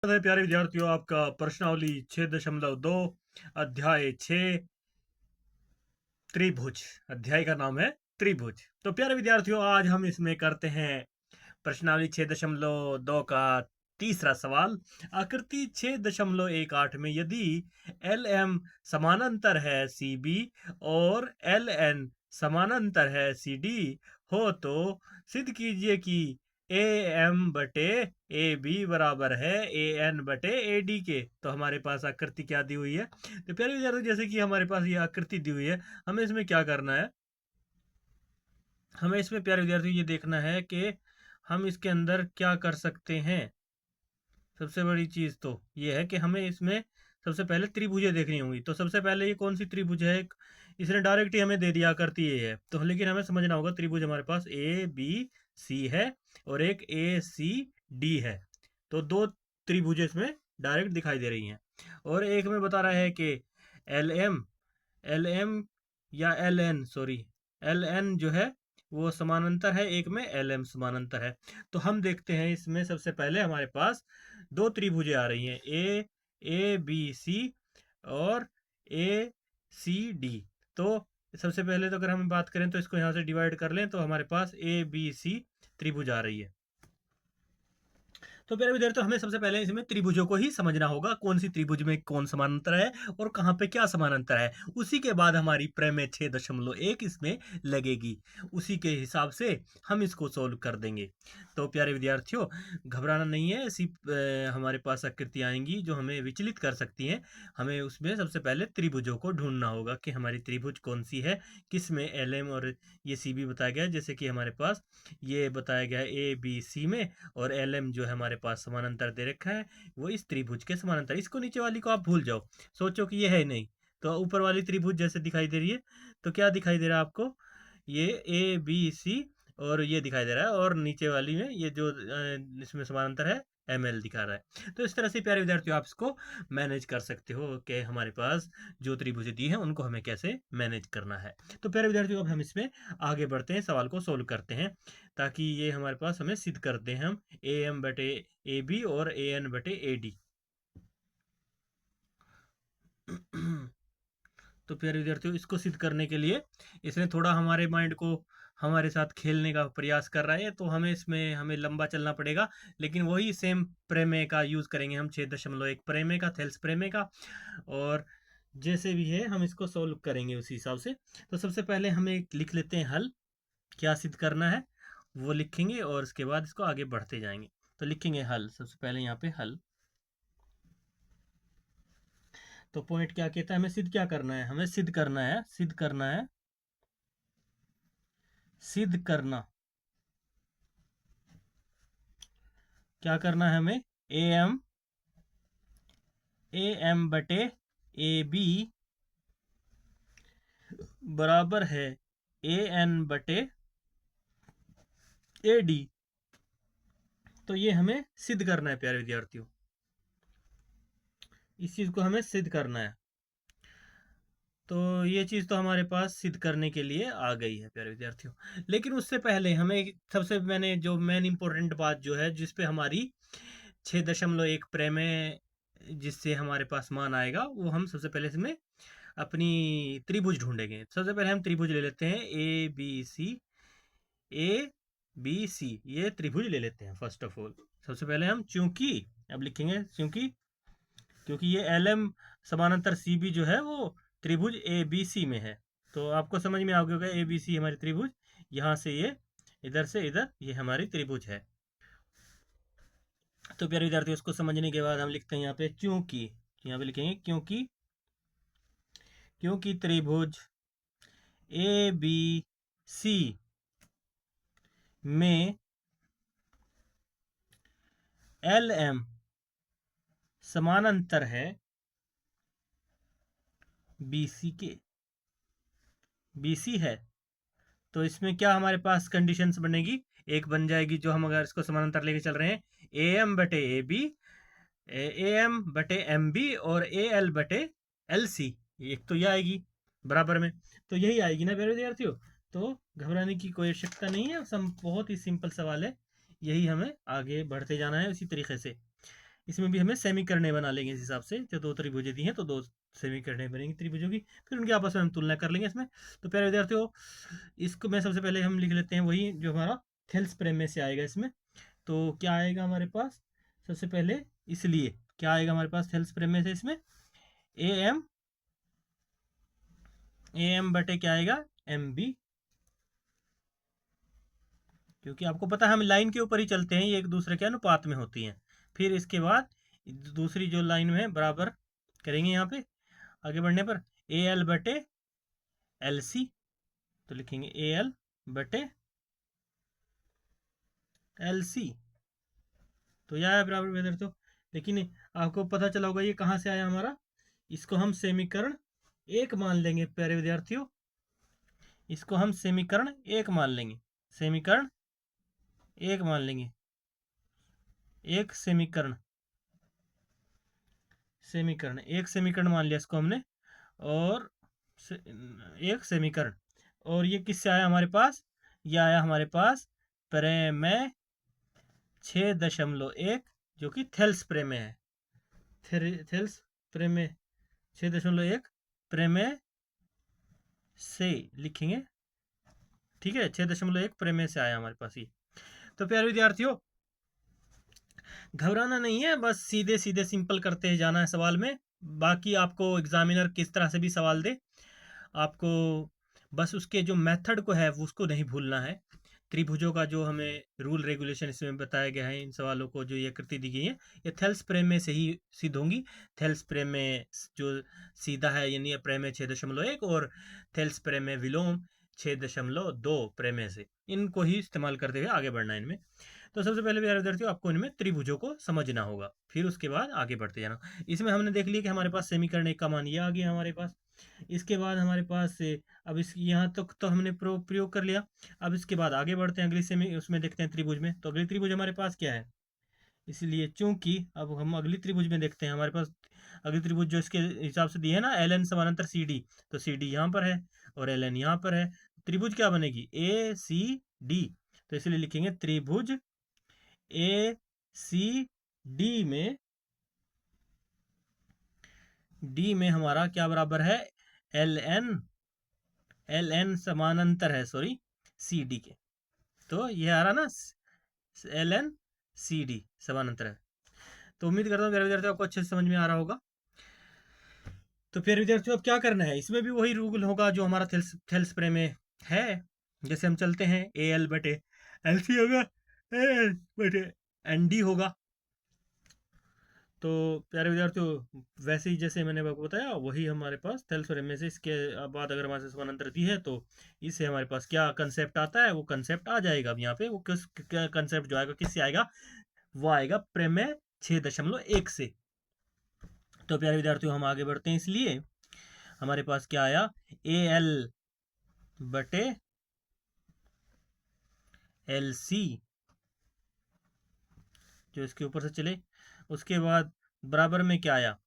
है प्यारे विद्यार्थियों, आपका प्रश्नावली 6.2 अध्याय 6 त्रिभुज। अध्याय का नाम है त्रिभुज। तो प्यारे विद्यार्थियों, आज हम इसमें करते हैं प्रश्नावली 6.2 का तीसरा सवाल। आकृति 6.18 में यदि एल एम समानांतर है सी बी और एल एन समानांतर है सी डी हो तो सिद्ध कीजिए कि ए एम बटे ए बी बराबर है ए एन बटे ए डी के। तो हमारे पास आकृति क्या दी हुई है? तो प्यारे विद्यार्थी, जैसे कि हमारे पास ये आकृति दी हुई है, हमें इसमें क्या करना है? हमें इसमें प्यारे विद्यार्थी ये देखना है कि हम इसके अंदर क्या कर सकते हैं। सबसे बड़ी चीज तो ये है कि हमें इसमें सबसे पहले त्रिभुजें देखनी होंगी। तो सबसे पहले ये कौन सी त्रिभुज है? इसने डायरेक्ट ही हमें दे दिया करती है, तो लेकिन हमें समझना होगा त्रिभुज हमारे पास ए बी सी है और एक ए सी डी है। तो दो त्रिभुजें इसमें डायरेक्ट दिखाई दे रही हैं। और एक में बता रहा है कि एल एम या L N, sorry, L N जो है वो समानांतर है, एक में एल एम समानांतर है। तो हम देखते हैं इसमें सबसे पहले हमारे पास दो त्रिभुजें आ रही हैं, ए बी सी और ए सी डी। तो सबसे पहले तो अगर हम बात करें तो इसको यहाँ से डिवाइड कर लें तो हमारे पास ए बी सी त्रिभुज आ रही है। तो प्यारे विद्यार्थियों, हमें सबसे पहले इसमें त्रिभुजों को ही समझना होगा, कौन सी त्रिभुज में कौन समानांतर है और कहाँ पे क्या समानांतर है। उसी के बाद हमारी प्रमेय 6.1 इसमें लगेगी। उसी के हिसाब से हम इसको सोल्व कर देंगे। तो प्यारे विद्यार्थियों, घबराना नहीं है। ऐसी हमारे पास आकृति आएंगी जो हमें विचलित कर सकती हैं। हमें उसमें सबसे पहले त्रिभुजों को ढूंढना होगा कि हमारी त्रिभुज कौन सी है, किस में एल एम और ये सी बी बताया गया है। जैसे कि हमारे पास ये बताया गया है ए बी सी में, और एल एम जो है हमारे पास समानांतर दे रखा है, वो इस त्रिभुज के समानांतर। इसको नीचे वाली को आप भूल जाओ, सोचो कि ये है नहीं। तो ऊपर वाली त्रिभुज जैसे दिखाई दे रही है, तो क्या दिखाई दे रहा है आपको? ये ए बी सी और ये दिखाई दे रहा है, और नीचे वाली में ये जो इसमें समानांतर है एम एल दिखा रहा है। तो इस तरह से प्यारे विद्यार्थियों आप इसको मैनेज कर सकते हो कि हमारे पास जो त्रिभुज दी है उनको हमें कैसे मैनेज करना है। तो प्यारे विद्यार्थियों, अब हम इसमें आगे बढ़ते हैं, सवाल को सोल्व करते हैं, ताकि ये हमारे पास हमें सिद्ध करते हैं हम ए एम बटे ए बी और ए एन बटे ए डी। तो प्यारे विद्यार्थियों, इसको सिद्ध करने के लिए इसने थोड़ा हमारे माइंड को हमारे साथ खेलने का प्रयास कर रहा है, तो हमें लंबा चलना पड़ेगा। लेकिन वही सेम प्रमेय का यूज करेंगे हम, 6.1 प्रमेय का, थेल्स प्रमेय का। और जैसे भी है हम इसको सोल्व करेंगे उसी हिसाब से। तो सबसे पहले हमें लिख लेते हैं हल, क्या सिद्ध करना है वो लिखेंगे और उसके बाद इसको आगे बढ़ते जाएंगे। तो लिखेंगे हल, सबसे पहले यहाँ पे हल। तो पॉइंट क्या कहता है, हमें सिद्ध क्या करना है? हमें सिद्ध करना है, सिद्ध करना है, सिद्ध करना क्या करना है हमें? ए एम बटे ए बी बराबर है ए एन बटे ए डी। तो ये हमें सिद्ध करना है प्यारे विद्यार्थियों, इस चीज को हमें सिद्ध करना है। तो ये चीज़ तो हमारे पास सिद्ध करने के लिए आ गई है प्यारे विद्यार्थियों। लेकिन उससे पहले हमें सबसे मैंने जो मेन इंपॉर्टेंट बात जो है, जिसपे हमारी 6.1 प्रमेय जिससे हमारे पास मान आएगा, वो हम सबसे पहले इसमें अपनी त्रिभुज ढूंढेंगे। सबसे पहले हम त्रिभुज ले लेते हैं A B C, A B C, ये त्रिभुज ले लेते हैं फर्स्ट ऑफ ऑल। सबसे पहले हम चूंकि, अब लिखेंगे चूंकि, क्योंकि ये एल एम समानांतर सी बी जो है वो त्रिभुज ए बी सी में है। तो आपको समझ में आ गया होगा, ए बी सी हमारी त्रिभुज, यहाँ से ये इधर से इधर ये हमारी त्रिभुज है। तो प्यारे विद्यार्थी, उसको समझने के बाद हम लिखते हैं यहाँ पे क्योंकि, यहाँ पे लिखेंगे क्योंकि, क्योंकि त्रिभुज ए बी सी में एल एम समानांतर है बी सी के, बी सी है। तो इसमें क्या हमारे पास कंडीशंस बनेगी? एक बन जाएगी, जो हम अगर इसको समानांतर लेके चल रहे हैं, ए एम बटे ए बी, ए एम बटे एम बी और ए एल बटे एल सी। एक तो ये आएगी बराबर में, तो यही आएगी ना प्यारे विद्यार्थियों। तो घबराने की कोई आवश्यकता नहीं है, बहुत ही सिंपल सवाल है। यही हमें आगे बढ़ते जाना है उसी तरीके से। इसमें भी हमें समीकरणें बना लेंगे इस हिसाब से। जो दो त्रिभुजें दी हैं तो दो समीकरणें बनेंगी त्रिभुजों की, फिर उनके आपस में हम तुलना कर लेंगे इसमें। तो प्यारे विद्यार्थियों, इसको मैं सबसे पहले हम लिख लेते हैं वही जो हमारा थेल्स प्रमेय से आएगा इसमें। तो क्या आएगा हमारे पास सबसे पहले, इसलिए क्या आएगा हमारे पास थेल्स प्रमेय से इसमें, ए एम बटे क्या आएगा, एम बी। क्योंकि आपको पता है हम लाइन के ऊपर ही चलते हैं, ये एक दूसरे के अनुपात में होती हैं। फिर इसके बाद दूसरी जो लाइन में बराबर करेंगे यहाँ पे आगे बढ़ने पर, ए एल बटे एल सी। तो लिखेंगे ए एल बटे एल सी। तो यह है बराबर वेदर। तो लेकिन आपको पता चला होगा ये कहाँ से आया हमारा, इसको हम समीकरण एक मान लेंगे प्यारे विद्यार्थियों, इसको हम समीकरण एक मान लेंगे, समीकरण एक मान लेंगे, एक समीकरण, समीकरण एक समीकरण मान लिया इसको हमने, और एक समीकरण। और ये किससे आया हमारे पास, ये आया हमारे पास प्रमेय 6.1 जो कि थेल्स प्रमेय है। थेल्स प्रमेय 6.1 प्रमेय से लिखेंगे, ठीक है। 6.1 प्रमेय से आया हमारे पास ये। तो प्यारे विद्यार्थियों, घबराना नहीं है, बस सीधे सीधे सिंपल करते जाना है सवाल में। बाकी आपको एग्जामिनर किस तरह से भी सवाल दे, आपको बस उसके जो मेथड को है वो उसको नहीं भूलना है। त्रिभुजों का जो हमें रूल रेगुलेशन इसमें बताया गया है, इन सवालों को जो ये आकृति दी गई है ये थेल्स प्रमेय से ही सिद्ध होंगी। थेल्स प्रमेय जो सीधा है यानी प्रमेय 6.1 और थेल्स प्रमेय विलोम 6.2 प्रमेय से, इनको ही इस्तेमाल करते हुए आगे बढ़ना है इनमें। तो सबसे पहले प्यारे विद्यार्थियों आपको इनमें त्रिभुजों को समझना होगा, फिर उसके बाद आगे बढ़ते जाना। इसमें हमने देख लिया कि हमारे पास समीकरण एक का मान ये आ गया हमारे पास। इसके बाद हमारे पास अब इस यहाँ तक तो हमने प्रयोग कर लिया। अब इसके बाद आगे बढ़ते हैं अगली से उसमें देखते हैं त्रिभुज में। तो अगली त्रिभुज हमारे पास क्या है, इसलिए चूंकि अब हम अगली त्रिभुज में देखते हैं, हमारे पास अगली त्रिभुज जो इसके हिसाब से दी है ना, एल एन समानांतर सी डी। तो सी डी यहाँ पर है और एल एन यहाँ पर है। त्रिभुज क्या बनेगी, ए सी डी। तो इसलिए लिखेंगे त्रिभुज ए सी डी में, डी में हमारा क्या बराबर है, एल एन समानांतर है, सॉरी, सी डी के। तो ये आ रहा ना, एल एन सी डी समानांतर है। तो उम्मीद करता हूँ मेरे विद्यार्थियों आपको अच्छे से समझ में आ रहा होगा। तो फिर विद्यार्थियों अब क्या करना है, इसमें भी वही रूल होगा जो हमारा थेल्स प्रमेय है। जैसे हम चलते हैं, ए एल बटे एल सी होगा, ए एल बटे एन डी होगा। तो प्यारे विद्यार्थियों, वैसे ही जैसे मैंने आपको बताया वही हमारे पास थेल्स प्रमेय से, इसके बाद अगर हमारे समानांतर दी है तो इससे हमारे पास क्या कंसेप्ट आता है, वो कंसेप्ट आ जाएगा अब यहाँ पे। वो किस कंसेप्ट जो आएगा किससे आएगा, वो आएगा प्रमेय 6.1 से। तो प्यारे विद्यार्थियों हम आगे बढ़ते हैं, इसलिए हमारे पास क्या आया, ए एल बटे एल सी, जो इसके ऊपर से चले। उसके बाद बराबर में क्या आया,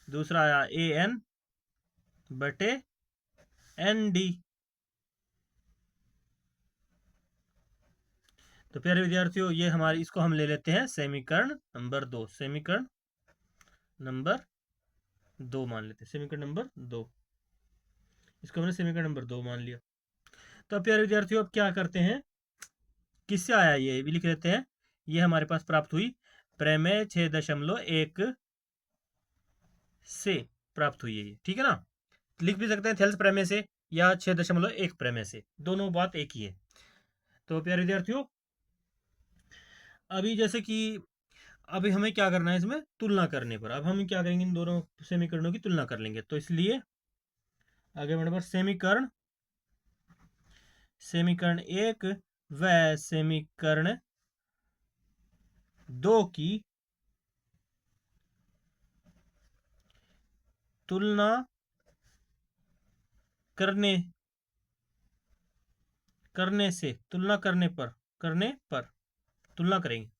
दूसरा आया ए एन बटे एन डी। तो प्यारे विद्यार्थियों ये हमारे, इसको हम ले लेते हैं समीकरण नंबर 2, समीकरण नंबर 2 मान लेते हैं, समीकरण नंबर 2, इसको हमने समीकरण नंबर 2 मान लिया। तो अब प्यारे विद्यार्थियों अब क्या करते हैं, किससे आया ये भी लिख लेते हैं। ये हमारे पास प्राप्त हुई प्रमेय 6.1 से प्राप्त हुई है ये, ठीक है ना। लिख भी सकते हैं थेल्स प्रमेय से या 6.1 प्रमेय से, दोनों बात एक ही है। तो प्यारे विद्यार्थियों अभी जैसे कि अभी हमें क्या करना है, इसमें तुलना करने पर अब हम क्या करेंगे, इन दोनों समीकरणों की तुलना कर लेंगे। तो इसलिए आगे बढ़ने पर समीकरण, समीकरण 1 व समीकरण 2 की तुलना करने से, तुलना करने पर तुलना करेंगे।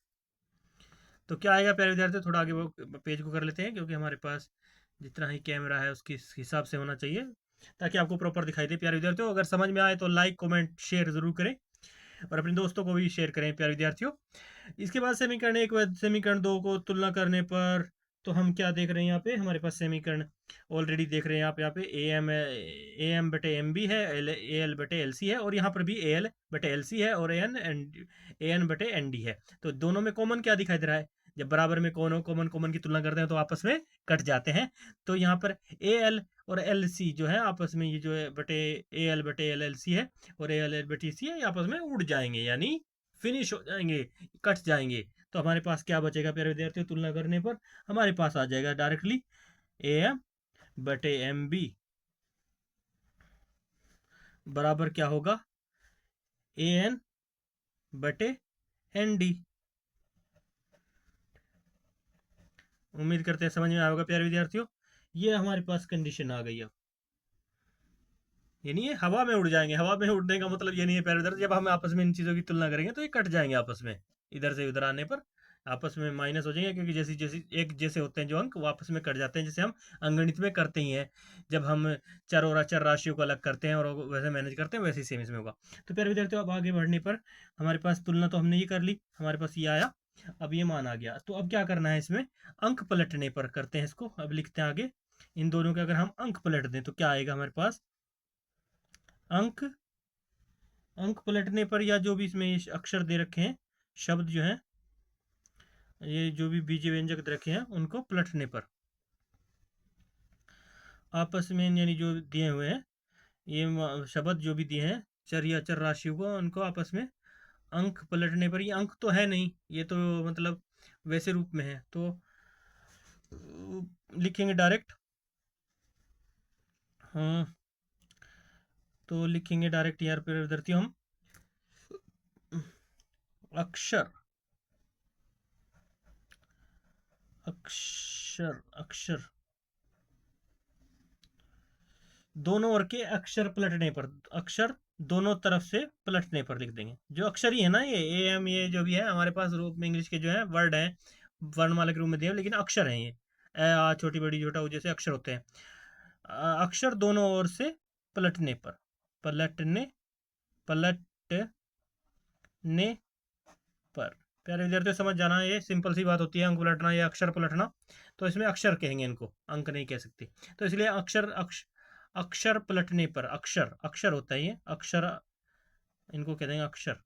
तो क्या आएगा प्यारे विद्यार्थियों, थोड़ा आगे वो पेज को कर लेते हैं, क्योंकि हमारे पास जितना ही कैमरा है उसके हिसाब से होना चाहिए ताकि आपको प्रॉपर दिखाई दे। प्यारे विद्यार्थियों अगर समझ में आए तो लाइक कमेंट शेयर जरूर करें। और अपने दोस्तों को भी शेयर करें प्यारे विद्यार्थियों। इसके बाद समीकरण एक व समीकरण दो को तुलना करने पर तो हम क्या देख रहे हैं, यहाँ पे हमारे पास समीकरण ऑलरेडी देख रहे हैं आप, यहाँ पे ए एम बटे एम बी है, ए एल बटे एल सी है, और यहाँ पर भी ए एल बटे एल सी है, और ए एन बटे एन डी है। तो दोनों में कॉमन क्या दिखाई दे रहा है, जब बराबर में कॉमन कॉमन की तुलना करते हैं तो आपस में कट जाते हैं। तो यहाँ पर ए एल और एल सी जो है आपस में, ये जो है बटे ए एल बटे एल एल सी है और ए एल बटे सी है, ये आपस में उड़ जाएंगे, यानी फिनिश हो जाएंगे, कट जाएंगे। तो हमारे पास क्या बचेगा प्यारे विद्यार्थियों, तुलना करने पर हमारे पास आ जाएगा डायरेक्टली ए एम बटे एम बी बराबर क्या होगा, ए एन बटे एन डी। उम्मीद करते हैं समझ में आएगा प्यारे विद्यार्थियों। ये हमारे पास कंडीशन आ गई अब, ये नहीं है हवा में उड़ जाएंगे। हवा में उड़ने का मतलब ये नहीं है प्यारे विद्यार्थी, जब हम आपस में इन चीज़ों की तुलना करेंगे तो ये कट जाएंगे आपस में, इधर से उधर आने पर आपस में माइनस हो जाएंगे, क्योंकि जैसी जैसी एक जैसे होते हैं जो अंक वो आपस में कट जाते हैं, जैसे हम अंगणित में करते ही हैं, जब हम चर और अचर राशियों को अलग करते हैं और वैसे मैनेज करते हैं, वैसे ही सेम इसमें होगा। तो प्यारे विद्यार्थियों अब आगे बढ़ने पर हमारे पास तुलना तो हमने ये कर ली, हमारे पास ये आया, अब ये मान आ गया। तो अब क्या करना है, इसमें अंक पलटने पर करते हैं इसको। अब लिखते हैं आगे, इन दोनों के अगर हम अंक पलट दें तो क्या आएगा हमारे पास, अंक अंक पलटने पर, या जो भी इसमें अक्षर दे रखे हैं, शब्द जो हैं, ये जो भी बीज व्यंजक दे रखे हैं उनको पलटने पर आपस में, यानी जो दिए हुए हैं ये शब्द जो भी दिए हैं चर या चर राशियों को, उनको आपस में अंक पलटने पर, ये अंक तो है नहीं, ये तो मतलब वैसे रूप में है, तो लिखेंगे डायरेक्ट। हाँ, तो लिखेंगे डायरेक्ट यार पर विद्यार्थियों हम अक्षर अक्षर अक्षर दोनों ओर के अक्षर पलटने पर, अक्षर दोनों तरफ से पलटने पर लिख देंगे। जो अक्षर ही है ना, ये ए एम, ये जो भी है हमारे पास रूप में इंग्लिश के जो है वर्ड है, वर्णमाला के रूप में दिए, लेकिन अक्षर हैं ये, ए आ छोटी बड़ी छोटा ऊ जैसे अक्षर होते हैं। अक्षर दोनों ओर से पलटने पर, पलटने पलटने पर। प्यारे विद्यार्थियों समझ जाना, ये सिंपल सी बात होती है, अंक पलटना या अक्षर पलटना, तो इसमें अक्षर कहेंगे इनको, अंक नहीं कह सकते। तो इसलिए अक्षर पलटने पर, अक्षर अक्षर होता है ये, अक्षर इनको कह देंगे अक्षर।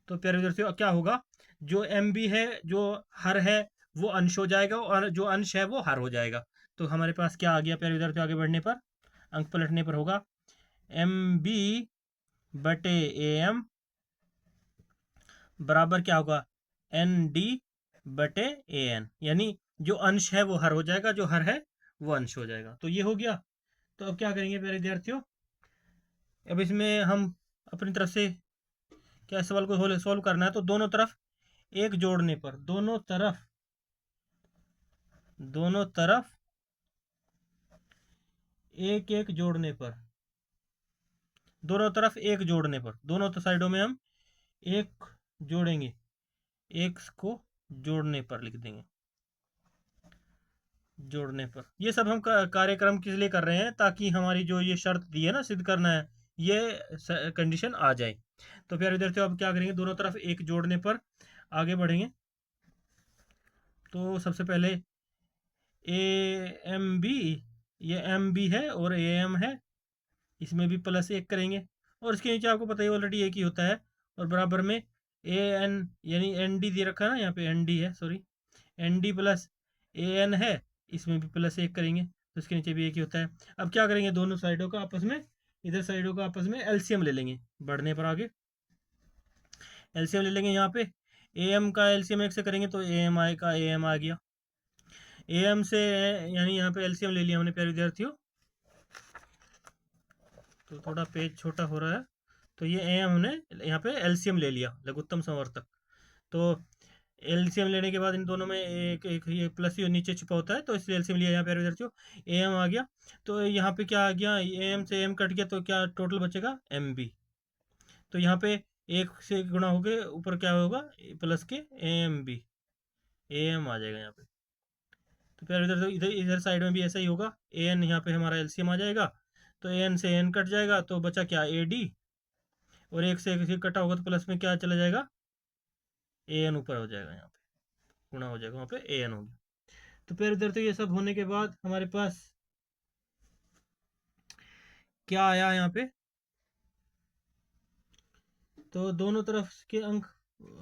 तो प्यारे विद्यार्थियों क्या होगा, जो एम बी है, जो हर है, वो अंश हो जाएगा, और जो अंश है वो हर हो जाएगा। तो हमारे पास क्या आ गया प्यारे विद्यार्थियों, आगे बढ़ने पर अंक पलटने पर होगा एम बी बटे ए एम बराबर क्या होगा, एन डी बटे ए एन, यानी जो अंश है वो हर हो जाएगा, जो हर है वो अंश हो जाएगा। तो ये हो गया। तो अब क्या करेंगे प्यारे विद्यार्थियों, अब इसमें हम अपनी तरफ से क्या इस सवाल को सॉल्व करना है, तो दोनों तरफ एक जोड़ने पर, दोनों तरफ एक एक जोड़ने पर, दोनों तरफ एक जोड़ने पर, दोनों तो साइडों में हम एक जोड़ेंगे, एक को जोड़ने पर लिख देंगे, जोड़ने पर। ये सब हम कार्यक्रम किस लिए कर रहे हैं, ताकि हमारी जो ये शर्त दी है ना, सिद्ध करना है, ये कंडीशन आ जाए। तो प्यारे विद्यार्थियों अब क्या करेंगे, दोनों तरफ एक जोड़ने पर आगे बढ़ेंगे। तो सबसे पहले ए एम बी, ये एम बी है और ए एम है, इसमें भी प्लस एक करेंगे, और इसके नीचे आपको पता ही ऑलरेडी एक ही होता है, और बराबर में ए एन, यानी एन डी दे रखा है ना, यहाँ पे एन डी है, sorry N D plus A N है, इसमें भी प्लस एक करेंगे, तो इसके नीचे भी एक ही होता है। अब क्या करेंगे, दोनों साइडों का आपस में, इधर साइडों का आपस में एलसीएम ले लेंगे, बढ़ने पर आगे एलसीएम ले लेंगे। यहाँ पे ए एम का एलसीएम एक से करेंगे तो ए एम आई का ए एम आ गया, ए एम से, यानी यहाँ पे एलसीएम ले लिया हमने प्यारे विद्यार्थियों। तो थोड़ा पेज छोटा हो रहा है, तो ये ए एम हमने यहाँ पे एलसीएम ले लिया, लघुत्तम संवर्तक। तो एलसीएम लेने के बाद इन दोनों में एक एक ये प्लस ही नीचे छुपा होता है, तो इसलिए एलसीएम लिया यहाँ पे विद्यार्थियों, ए एम आ गया। तो यहाँ पे क्या आ गया, ए एम से एम कट गया, तो क्या टोटल बचेगा एम बी। तो यहाँ पे एक से गुणा हो गए, ऊपर क्या होगा प्लस के A M B, A M आ जाएगा यहाँ पे। तो फिर इधर इधर इधर साइड में भी ऐसा ही होगा, ए एन यहाँ पे हमारा एलसीएम आ जाएगा, तो ए एन से एन कट जाएगा, तो बचा क्या ए डी, और 1 से 1 कटा होगा तो प्लस में क्या चला जाएगा, ए एन ऊपर हो जाएगा, यहाँ पे गुणा हो जाएगा, वहाँ पे ए एन हो गया। तो फिर इधर तो ये सब होने के बाद हमारे पास क्या आया यहाँ पे, तो दोनों तरफ के अंक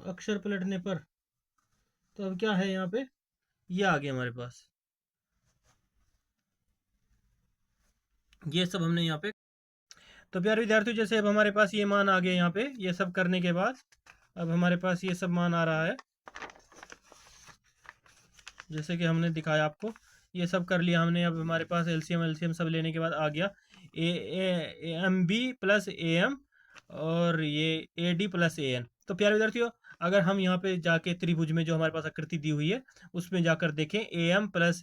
अक्षर पलटने पर, तो अब क्या है यहाँ पे, ये आ गया हमारे पास, ये सब हमने यहाँ पे। तो प्यारे विद्यार्थियों, जैसे अब हमारे पास ये मान आ गए यहाँ पे, ये सब करने के बाद अब हमारे पास ये सब मान आ रहा है, जैसे कि हमने दिखाया आपको, ये सब कर लिया हमने। अब हमारे पास एलसीएम एलसीएम सब लेने के बाद आ गया A M B plus A M और ये A D plus A N. तो प्यारे विद्यार्थियों, अगर हम यहाँ पे जाके त्रिभुज में जो हमारे पास आकृति दी हुई है उसमें जाकर देखें, A M plus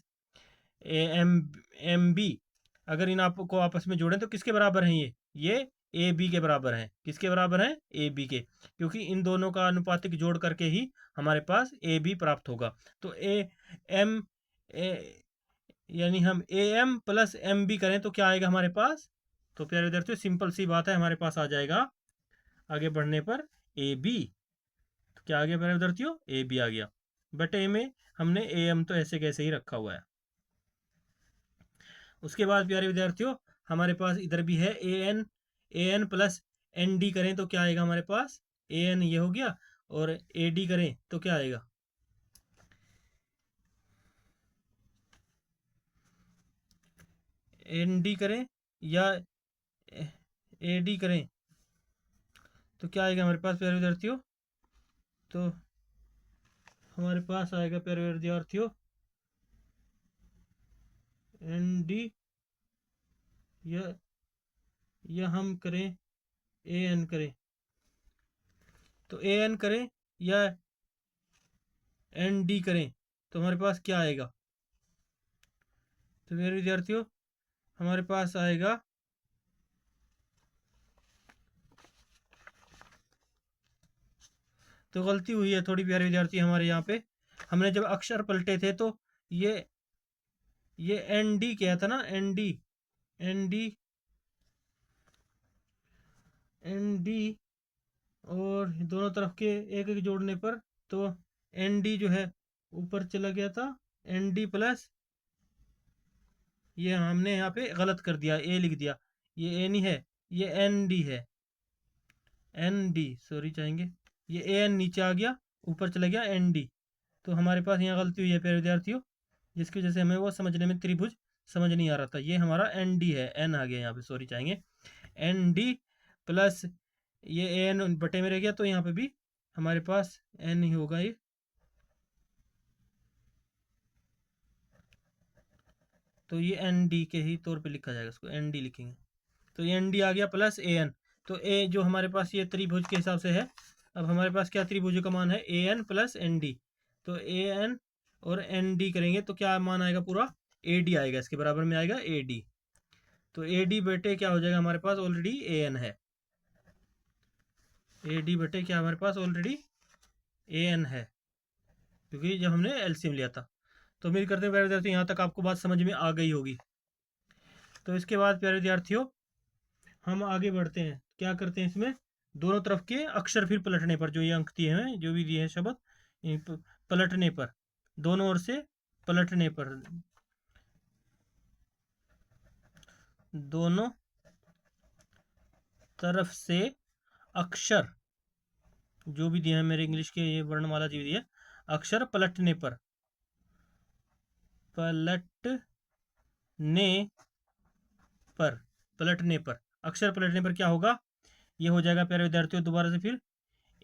A M M B, अगर इन आपको आपस में जोड़ें तो किसके बराबर हैं, ये ए बी के बराबर हैं। किसके बराबर हैं, ए बी के, क्योंकि इन दोनों का अनुपातिक जोड़ करके ही हमारे पास ए बी प्राप्त होगा। तो ए एम ए यानी हम A M plus M B करें तो क्या आएगा हमारे पास, तो प्यारे विद्यार्थियों सिंपल सी बात है, हमारे पास आ जाएगा आगे बढ़ने पर ए बी। तो क्या आ गया प्यारे विद्यार्थियों, ए बी आ गया, बट ए में हमने ए एम तो ऐसे कैसे ही रखा हुआ है। उसके बाद प्यारे विद्यार्थियों हमारे पास इधर भी है A N plus N D करें तो क्या आएगा हमारे पास, ए एन ये हो गया, और ए डी करें तो क्या आएगा, एन डी करें या ए डी करें तो क्या आएगा हमारे पास प्यारे विद्यार्थियों, तो हमारे पास आएगा प्यारे विद्यार्थियों एन डी, या हम करें ए एन करें, तो ए एन करें या एन डी करें तो हमारे पास क्या आएगा, तो मेरे विद्यार्थियों हमारे पास आएगा तो गलती हुई है थोड़ी प्यारे विद्यार्थी हमारे यहाँ पे, हमने जब अक्षर पलटे थे तो ये एन डी क्या था ना, N D N D N D, और दोनों तरफ के एक एक जोड़ने पर तो एन डी जो है ऊपर चला गया था, एन डी प्लस, ये हमने यहाँ पे गलत कर दिया, ए लिख दिया, ये ए नहीं है, ये एन डी है, एन डी सॉरी चाहेंगे, ये ए एन नीचे आ गया, ऊपर चला गया एन डी। तो हमारे पास यहाँ गलती हुई है प्यारे विद्यार्थियों, जिसकी वजह से हमें वो समझने में त्रिभुज समझ नहीं आ रहा था। ये हमारा एन डी है, एन आ गया यहाँ पे, सॉरी चाहेंगे, एन डी प्लस ये ए एन बटे में रह गया, तो यहाँ पे भी हमारे पास एन ही होगा ये, तो ये एन डी के ही तौर पे लिखा जाएगा, इसको एन डी लिखेंगे। तो ये एन डी आ गया प्लस ए एन, तो ए जो हमारे पास ये त्रिभुज के हिसाब से है, अब हमारे पास क्या त्रिभुज का मान है, A N plus N D, तो ए एन और एन डी करेंगे तो क्या मान आएगा, पूरा ए डी आएगा, इसके बराबर में आएगा ए डी। तो ए डी बटे क्या हो जाएगा हमारे पास, ऑलरेडी ए एन है, ए डी बटे क्या हमारे पास ऑलरेडी ए एन है, क्योंकि जब हमने एलसीएम लिया था। तो उम्मीद करते हैं प्यारे विद्यार्थियों यहाँ तक आपको बात समझ में आ गई होगी। तो इसके बाद प्यारे विद्यार्थियों हम आगे बढ़ते हैं, क्या करते हैं इसमें, दोनों तरफ के अक्षर फिर पलटने पर, जो ये अंक दिए हैं, जो भी दिए हैं शब्द, पलटने पर, दोनों ओर से पलटने पर, दोनों तरफ से अक्षर जो भी दिए हैं, मेरे इंग्लिश के ये वर्णमाला जो दी है, अक्षर पलटने पर, पलटने पर अक्षर पलटने पर क्या होगा, ये हो जाएगा प्यारे विद्यार्थियों दोबारा से फिर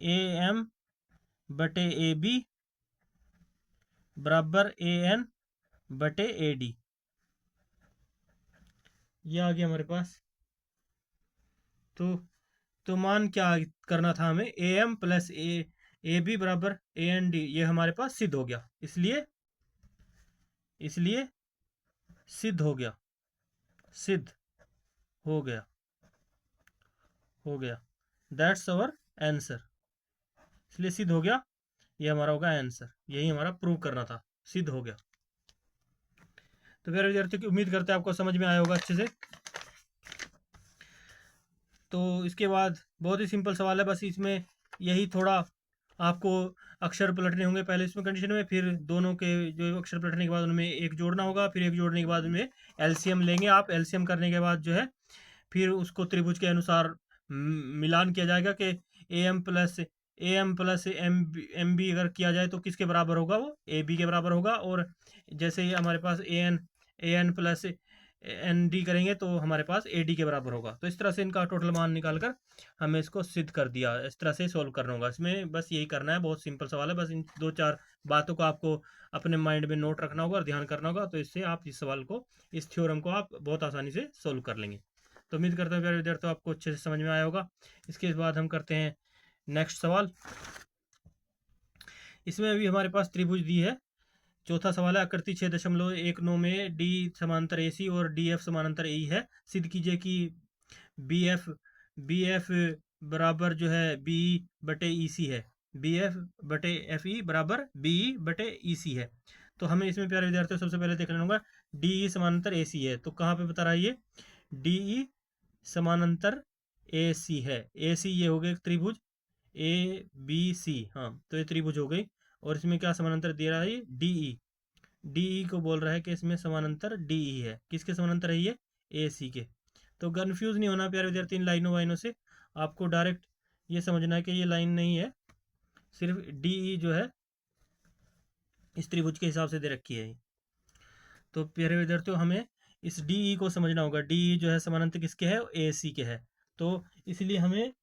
ए एम बटे ए बी बराबर ए एन बटे ए डी, ये आ गया हमारे पास। तो मान क्या करना था हमें, A M plus A B बराबर ए एन डी, ये हमारे पास सिद्ध हो गया, इसलिए सिद्ध हो गया, सिद्ध हो गया दैट्स आवर आंसर, इसलिए सिद्ध हो गया, ये हमारा होगा आंसर, यही हमारा प्रूव करना था, सिद्ध हो गया। तो फिर विद्यार्थियों की उम्मीद करते हैं आपको समझ में आया होगा अच्छे से। तो इसके बाद बहुत ही सिंपल सवाल है, बस इसमें यही थोड़ा आपको अक्षर पलटने होंगे पहले इसमें कंडीशन में, फिर दोनों के जो अक्षर पलटने के बाद उनमें एक जोड़ना होगा, फिर एक जोड़ने के बाद उनमें एलसीएम लेंगे आप। एलसीएम करने के बाद जो है फिर उसको त्रिभुज के अनुसार मिलान किया जाएगा कि A M plus M B अगर किया जाए तो किसके बराबर होगा, वो ए बी के बराबर होगा। और जैसे ही हमारे पास A N plus N D करेंगे तो हमारे पास ए डी के बराबर होगा। तो इस तरह से इनका टोटल मान निकालकर हमें इसको सिद्ध कर दिया। इस तरह से सॉल्व करना होगा, इसमें बस यही करना है, बहुत सिंपल सवाल है। बस इन दो चार बातों को आपको अपने माइंड में नोट रखना होगा और ध्यान करना होगा, तो इससे आप इस सवाल को, इस थ्योरम को आप बहुत आसानी से सोल्व कर लेंगे। तो उम्मीद करता हूँ प्यारे विद्यार्थियों आपको अच्छे से समझ में आया होगा। इसके बाद हम करते हैं नेक्स्ट सवाल। इसमें अभी हमारे पास त्रिभुज दी है। चौथा सवाल है, आकृति 6.19 में डी समांतर ए सी और डी एफ समांतर ई है। सिद्ध कीजिए कि बी एफ बराबर जो है बी बटे ई सी है। बी एफ बटे एफ ई बराबर बी ई बटे ई सी है। तो हमें इसमें प्यारे विद्यार्थियों सबसे पहले देख लेना होगा डी ई समांतर ए सी है। तो कहाँ पे बता रहा है ये, डी ई समानांतर ए सी है। ए सी ये हो गए त्रिभुज ए बी सी, हाँ तो ये त्रिभुज हो गई। और इसमें क्या समानांतर दे रहा है ये, डी ई। डी ई को बोल रहा है कि इसमें समानांतर डी ई है। किसके समानांतर है ये, ए सी के। तो कंफ्यूज नहीं होना प्यारे विद्यार्थी इन लाइनों वाइनों से, आपको डायरेक्ट ये समझना है कि ये लाइन नहीं है, सिर्फ डी ई जो है इस त्रिभुज के हिसाब से दे रखी है। तो प्यारे विद्यार्थियों हमें इस डी ई को समझना होगा। डी ई जो है समानांतर किसके है, ए सी के है। तो इसलिए हमें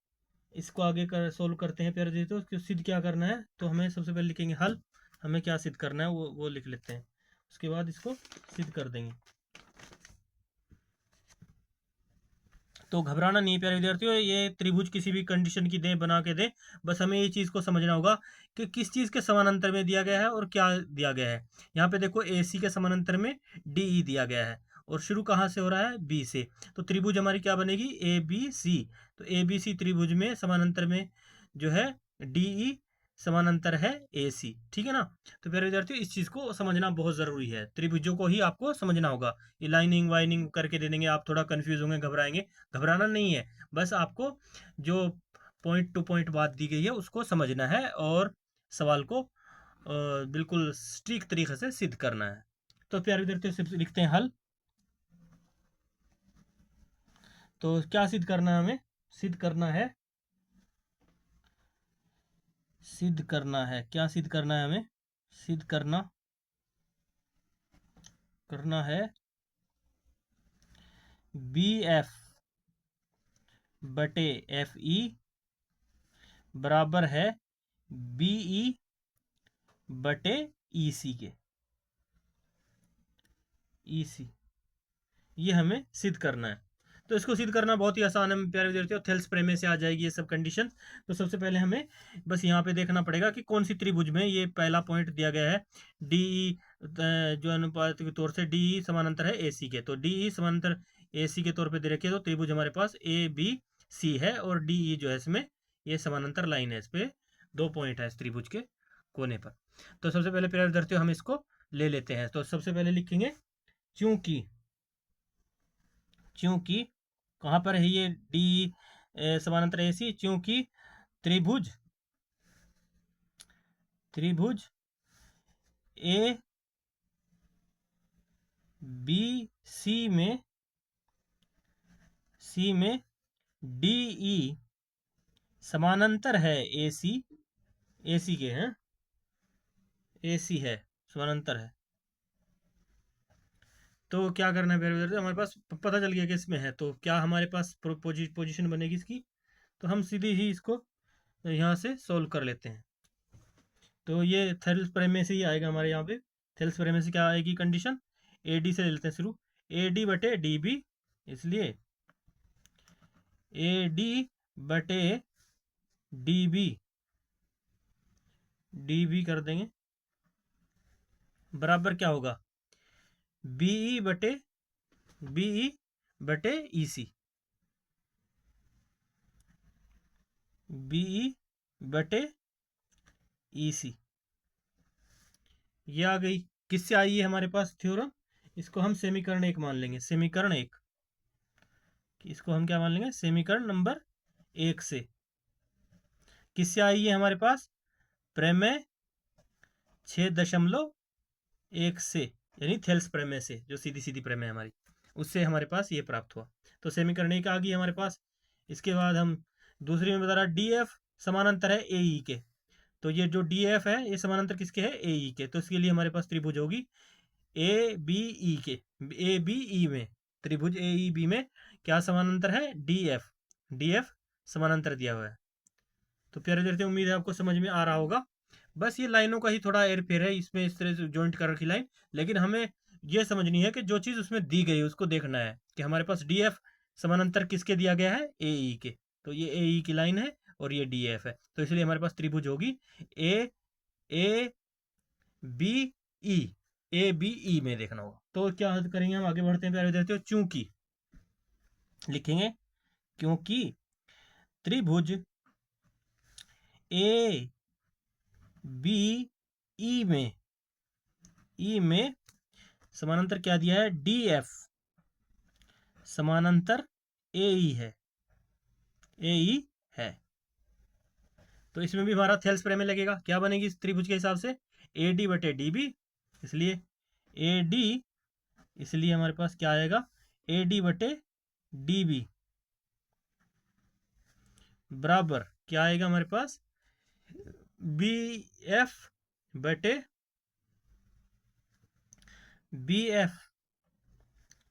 इसको आगे कर सोल्व करते हैं प्यारे विद्यार्थियों। तो सिद्ध क्या करना है, तो हमें सबसे पहले लिखेंगे हल। हमें क्या सिद्ध करना है वो लिख लेते हैं, उसके बाद इसको सिद्ध कर देंगे। तो घबराना नहीं प्यारे विद्यार्थियों, ये त्रिभुज किसी भी कंडीशन की दे बना के दे, बस हमें ये चीज़ को समझना होगा कि किस चीज़ के समानांतर में दिया गया है और क्या दिया गया है। यहाँ पे देखो ए सी के समानांतर में डी ई दिया गया है और शुरू कहाँ से हो रहा है, बी से। तो त्रिभुज हमारी क्या बनेगी, ए बी सी। तो ए बी सी त्रिभुज में समानांतर में जो है डी ई समानांतर है ए सी, ठीक है ना। तो प्यारे विद्यार्थियों इस चीज़ को समझना बहुत ज़रूरी है, त्रिभुजों को ही आपको समझना होगा। ये लाइनिंग वाइनिंग करके दे देंगे, आप थोड़ा कंफ्यूज होंगे, घबराएंगे। घबराना नहीं है, बस आपको जो पॉइंट टू पॉइंट बात दी गई है उसको समझना है और सवाल को बिल्कुल स्ट्रिक्ट तरीके से सिद्ध करना है। तो प्यारे विद्यार्थियों सिर्फ लिखते हैं हल। तो क्या सिद्ध करना है हमें, सिद्ध करना है, सिद्ध करना है, क्या सिद्ध करना है हमें, सिद्ध करना है बी एफ बटे एफ ई बराबर है बी ई बटे ई सी के। ई सी ये हमें सिद्ध करना है। तो इसको सिद्ध करना बहुत ही आसान है प्यारे विद्यार्थियों, थेल्स प्रमेय से आ जाएगी ये सब कंडीशन। तो सबसे पहले हमें बस यहाँ पे देखना पड़ेगा कि कौन सी त्रिभुज में ये पहला पॉइंट दिया गया है, डी ई जो अनुपात के तौर से डी ई समानांतर है ए सी के। तो डी ई समानांतर ए सी के तौर पे दे रखी है। तो त्रिभुज हमारे पास ए बी सी है और डी ई जो है इसमें ये समानांतर लाइन है, इस पे दो पॉइंट है इस त्रिभुज के कोने पर। तो सबसे पहले प्यारे विद्यार्थियों हम इसको ले लेते हैं। तो सबसे पहले लिखेंगे क्योंकि, क्योंकि कहाँ पर है ये डी समानांतर ए सी, क्योंकि त्रिभुज ए बी सी में डी ई समानांतर है ए सी के हैं, ए सी है समानांतर है। तो क्या करना है प्यारे विद्यार्थी, हमारे पास पता चल गया कि इसमें है, तो क्या हमारे पास पोजीशन बनेगी इसकी। तो हम सीधे ही इसको यहाँ से सोल्व कर लेते हैं। तो ये थेल्स प्रमेय से ही आएगा हमारे यहाँ पे। थेल्स प्रमेय से क्या आएगी कंडीशन, ए डी से ले लेते हैं शुरू, ए डी बटे डी बी, इसलिए ए डी बटे डी बी कर देंगे, बराबर क्या होगा, बीई बटे ई सी, बीई बटे ई सी। ये आ गई, किससे आई है हमारे पास थ्योरम, इसको हम समीकरण 1 मान लेंगे। समीकरण 1 कि इसको हम क्या मान लेंगे, समीकरण नंबर 1 से। किससे आई है हमारे पास, प्रमेय 6.1 से, यानी थेल्स प्रमेय से, जो सीधी सीधी प्रमेय हमारी, उससे हमारे पास ये प्राप्त हुआ। तो समीकरण 1 आ गई हमारे पास। इसके बाद हम दूसरी में बता रहा, डी एफ समानांतर है ए ई के। तो ये जो डी एफ है ये समानांतर किसके है, ए ई के। तो इसके लिए हमारे पास त्रिभुज होगी ए बी ई के, ए बी ई में, त्रिभुज ए ई बी में क्या समानांतर है, डी एफ। डी एफ समानांतर दिया हुआ है। तो प्यारे विद्यार्थी, उम्मीद है आपको समझ में आ रहा होगा। बस ये लाइनों का ही थोड़ा एर फेर है इसमें, इस तरह से जॉइंट कर रखी लाइन। लेकिन हमें ये समझनी है कि जो चीज़ उसमें दी गई है उसको देखना है कि हमारे पास डी एफ समानांतर किसके दिया गया है, ए ई के। तो ये ए ई की लाइन है और ये डी एफ है, तो इसलिए हमारे पास त्रिभुज होगी ए A B E, A B E में देखना होगा। तो क्या करेंगे हम, आगे बढ़ते हैं प्यारे विद्यार्थियों। चूंकि लिखेंगे, क्योंकि त्रिभुज ए बी ई में समानांतर क्या दिया है, डी एफ समानांतर ए ई है, ए ई है। तो इसमें भी हमारा थेल्स प्रमेय लगेगा। क्या बनेगी इस त्रिभुज के हिसाब से, ए डी बटे डी बी, इसलिए ए डी, इसलिए हमारे पास क्या आएगा, ए डी बटे डी बी बराबर क्या आएगा हमारे पास, बी एफ बटे बी एफ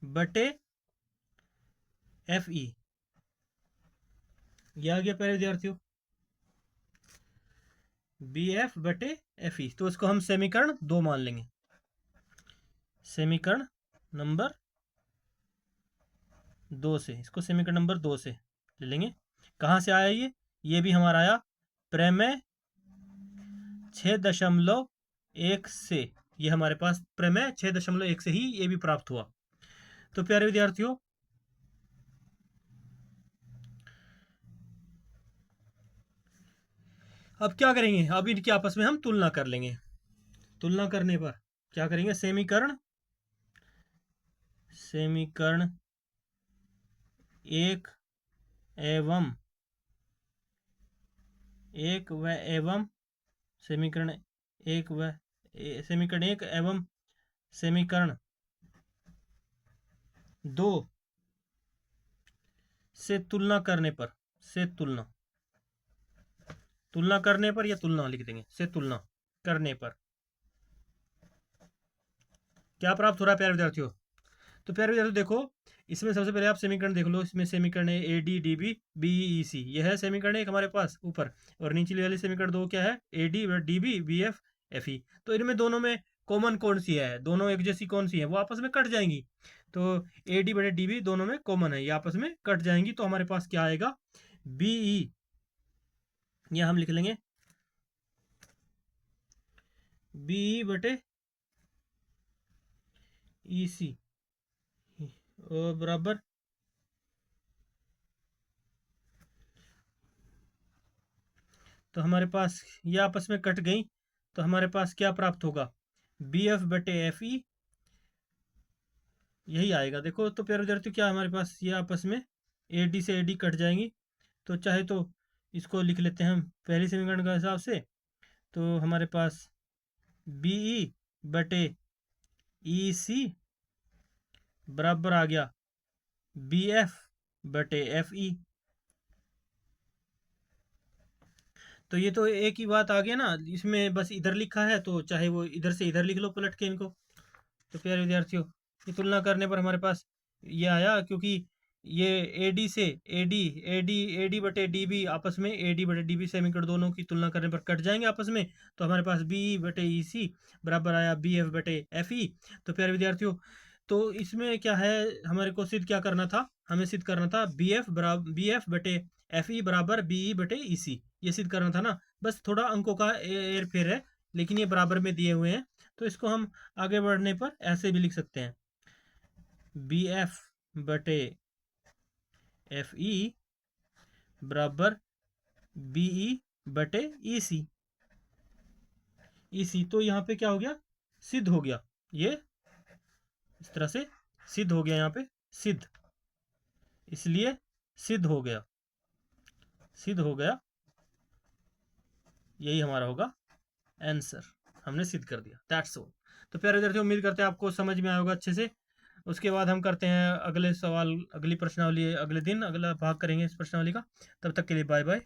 बटे एफ ई। यह आ गया प्यारे विद्यार्थियों, बी एफ बटे एफ ई। तो इसको हम समीकरण 2 मान लेंगे, समीकरण नंबर 2 से, इसको समीकरण नंबर 2 से ले लेंगे। कहाँ से आया ये भी हमारा आया प्रमेय 6.1 से। ये हमारे पास प्रमेय 6.1 से ही ये भी प्राप्त हुआ। तो प्यारे विद्यार्थियों, अब क्या करेंगे, अब इनकी आपस में हम तुलना कर लेंगे। तुलना करने पर क्या करेंगे, समीकरण एक एवं समीकरण एक एवं समीकरण 2 से तुलना करने पर, तुलना करने पर या तुलना लिख देंगे, से तुलना करने पर क्या प्राप्त हो रहा है प्यारे विद्यार्थियों। तो प्यारे विद्यार्थियों देखो, इसमें सबसे पहले आप समीकरण देख लो। इसमें समीकरण है A D D B B E C, यह है समीकरण एक हमारे पास ऊपर। और नीचे वाली समीकरण 2 क्या है, A D D B B F F E. तो इनमें दोनों में कॉमन कौन सी है, दोनों एक जैसी कौन सी है, वो आपस में कट जाएंगी। तो ए डी बटे डी बी दोनों में कॉमन है, ये आपस में कट जाएंगी। तो हमारे पास क्या आएगा, बी ई, यह हम लिख लेंगे बी ई बटे ई सी बराबर तो हमारे पास ये आपस में कट गई। तो हमारे पास क्या प्राप्त होगा, बी एफ बटे एफ ई, यही आएगा। देखो तो प्यारे विद्यार्थियों, क्या हमारे पास ये आपस में ए डी से ए डी कट जाएंगी। तो चाहे तो इसको लिख लेते हैं हम पहली समीकरण के हिसाब से। तो हमारे पास बी ई बटे ई सी बराबर आ गया बी एफ बटे एफ ई। तो ये तो एक ही बात आ गया ना, इसमें बस इधर लिखा है तो चाहे वो इधर से इधर लिख लो पलट के इनको। तो प्यारे विद्यार्थियों, ये तुलना करने पर हमारे पास ये आया, क्योंकि ये ए डी से ए डी बटे डी बी आपस में, ए डी बटे डी बी समीकरण दोनों की तुलना करने पर कट जाएंगे आपस में। तो हमारे पास बी ई बटे ई सी बराबर आया बी एफ बटे एफ ई। तो प्यारे विद्यार्थियों, तो इसमें क्या है, हमारे को सिद्ध क्या करना था, हमें सिद्ध करना था बी एफ बटे एफ ई बराबर बी ई बटे ई सी, ये सिद्ध करना था ना। बस थोड़ा अंकों का एर फेर है, लेकिन ये बराबर में दिए हुए हैं। तो इसको हम आगे बढ़ने पर ऐसे भी लिख सकते हैं, बी एफ बटे एफ ई बराबर बी ई बटे ई सी। ई सी तो यहाँ पे क्या हो गया, सिद्ध हो गया। ये इस तरह से सिद्ध हो गया, यहाँ पे सिद्ध, इसलिए सिद्ध हो गया, सिद्ध हो गया, यही हमारा होगा आंसर। हमने सिद्ध कर दिया, दैट्स ऑल। तो प्यारे विद्यार्थियों, उम्मीद करते हैं आपको समझ में आया होगा अच्छे से। उसके बाद हम करते हैं अगले सवाल, अगली प्रश्नावली, अगले दिन अगला भाग करेंगे इस प्रश्नावली का। तब तक के लिए बाय बाय।